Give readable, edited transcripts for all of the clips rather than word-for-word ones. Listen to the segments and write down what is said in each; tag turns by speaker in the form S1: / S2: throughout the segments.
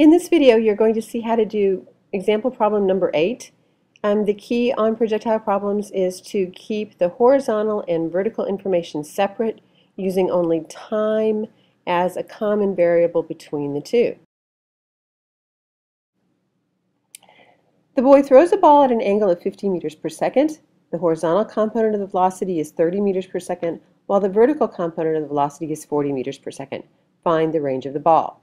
S1: In this video, you're going to see how to do example problem number 8. The key on projectile problems is to keep the horizontal and vertical information separate, using only time as a common variable between the two. The boy throws a ball at an angle of 50 meters per second. The horizontal component of the velocity is 30 meters per second, while the vertical component of the velocity is 40 meters per second. Find the range of the ball.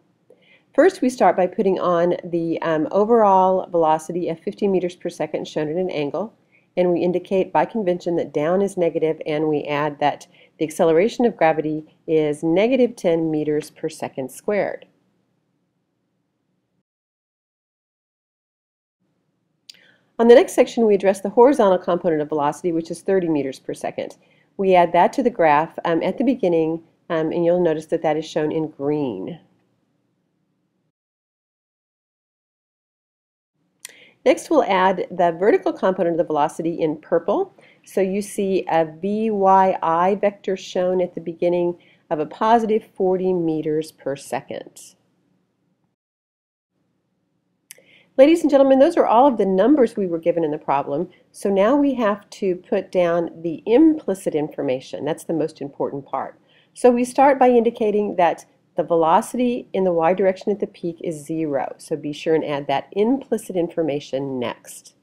S1: First, we start by putting on the overall velocity of 50 meters per second shown at an angle, and we indicate by convention that down is negative, and we add that the acceleration of gravity is negative 10 meters per second squared. On the next section, we address the horizontal component of velocity, which is 30 meters per second. We add that to the graph at the beginning, and you'll notice that that is shown in green. Next, we'll add the vertical component of the velocity in purple. So you see a VYI vector shown at the beginning of a positive 40 meters per second. Ladies and gentlemen, those are all of the numbers we were given in the problem. So now we have to put down the implicit information. That's the most important part. So we start by indicating that the velocity in the y direction at the peak is 0, so be sure and add that implicit information next.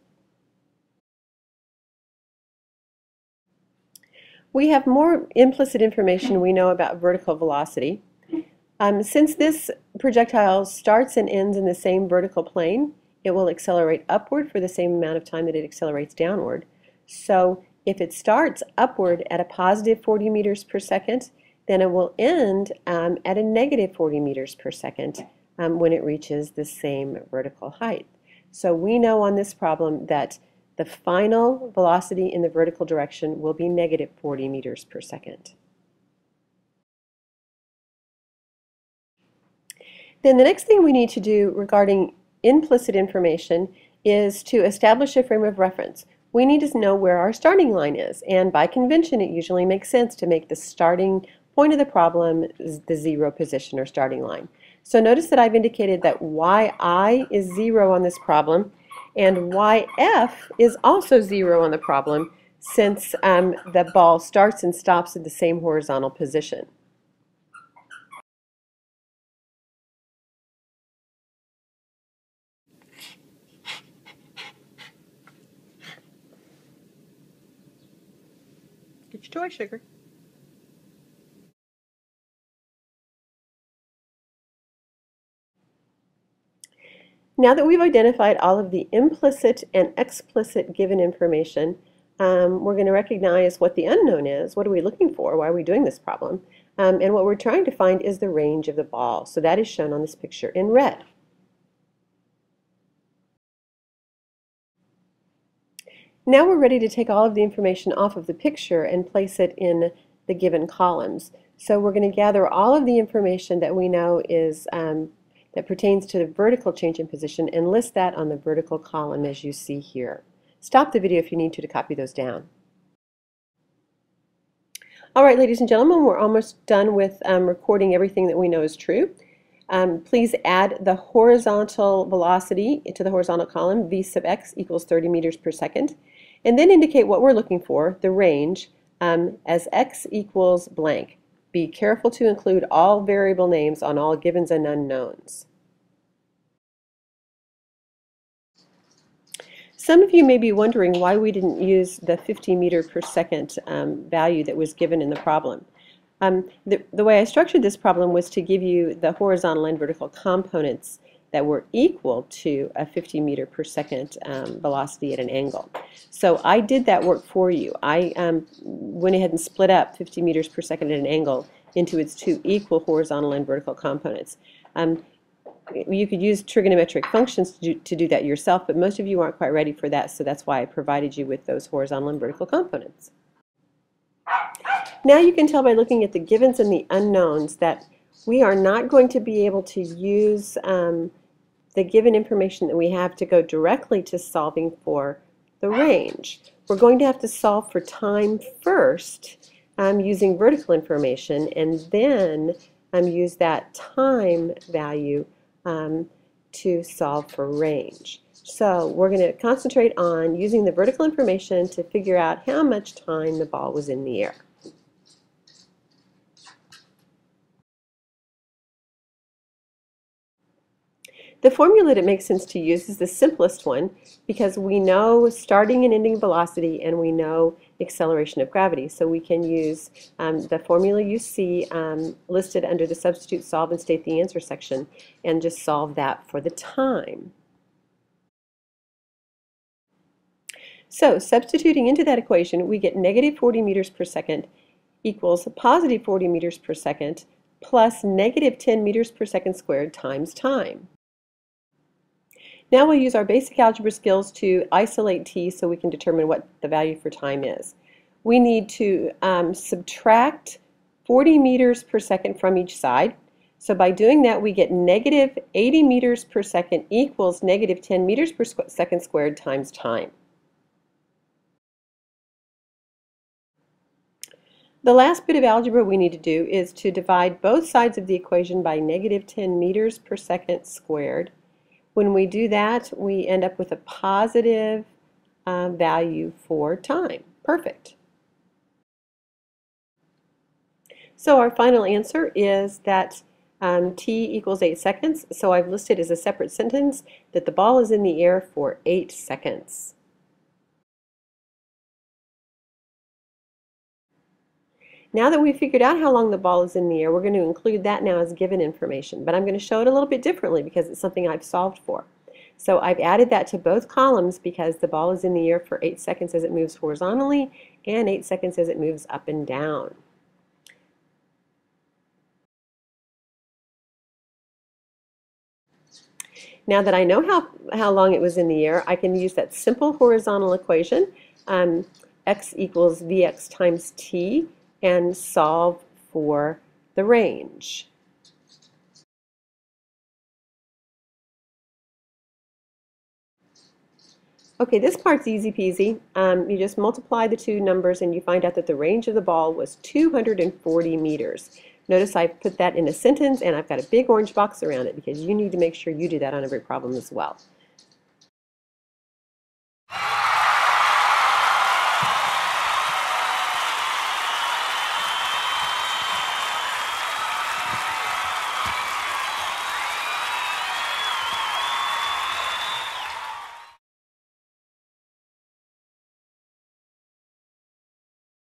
S1: We have more implicit information we know about vertical velocity. Since this projectile starts and ends in the same vertical plane, it will accelerate upward for the same amount of time that it accelerates downward. So if it starts upward at a positive 40 meters per second, then it will end at a negative 40 meters per second when it reaches the same vertical height. So we know on this problem that the final velocity in the vertical direction will be negative 40 meters per second. Then the next thing we need to do regarding implicit information is to establish a frame of reference. We need to know where our starting line is, and by convention it usually makes sense to make the starting point of the problem is the 0 position or starting line. So notice that I've indicated that yi is 0 on this problem, and yf is also 0 on the problem, since the ball starts and stops at the same horizontal position. Get your toy, sugar. Now that we've identified all of the implicit and explicit given information, we're going to recognize what the unknown is. What are we looking for? Why are we doing this problem? And what we're trying to find is the range of the ball. So that is shown on this picture in red. Now we're ready to take all of the information off of the picture and place it in the given columns. So we're going to gather all of the information that we know is that pertains to the vertical change in position and list that on the vertical column as you see here. Stop the video if you need to copy those down. Alright, ladies and gentlemen, we're almost done with recording everything that we know is true. Please add the horizontal velocity to the horizontal column, v sub x equals 30 meters per second, and then indicate what we're looking for, the range, as x equals blank. Be careful to include all variable names on all givens and unknowns. Some of you may be wondering why we didn't use the 50 meter per second value that was given in the problem. The way I structured this problem was to give you the horizontal and vertical components that were equal to a 50 meter per second velocity at an angle. So I did that work for you. I went ahead and split up 50 meters per second at an angle into its two equal horizontal and vertical components. You could use trigonometric functions to do that yourself, but most of you aren't quite ready for that, so that's why I provided you with those horizontal and vertical components. Now you can tell by looking at the givens and the unknowns that we are not going to be able to use the given information that we have to go directly to solving for the range. We're going to have to solve for time first using vertical information, and then use that time value to solve for range. So we're going to concentrate on using the vertical information to figure out how much time the ball was in the air. The formula that makes sense to use is the simplest one because we know starting and ending velocity and we know acceleration of gravity. So we can use the formula you see listed under the substitute, solve, and state the answer section and just solve that for the time. So substituting into that equation, we get negative 40 meters per second equals positive 40 meters per second plus negative 10 meters per second squared times time. Now we'll use our basic algebra skills to isolate t so we can determine what the value for time is. We need to subtract 40 meters per second from each side. So by doing that, we get negative 80 meters per second equals negative 10 meters per second squared times time. The last bit of algebra we need to do is to divide both sides of the equation by negative 10 meters per second squared. When we do that, we end up with a positive value for time. Perfect. So our final answer is that t equals 8 seconds. So I've listed as a separate sentence that the ball is in the air for 8 seconds. Now that we've figured out how long the ball is in the air, we're going to include that now as given information. But I'm going to show it a little bit differently because it's something I've solved for. So I've added that to both columns because the ball is in the air for 8 seconds as it moves horizontally and 8 seconds as it moves up and down. Now that I know how long it was in the air, I can use that simple horizontal equation, x equals vx times t, and solve for the range. Okay, this part's easy peasy. You just multiply the two numbers and you find out that the range of the ball was 240 meters. Notice I've put that in a sentence and I've got a big orange box around it because you need to make sure you do that on every problem as well.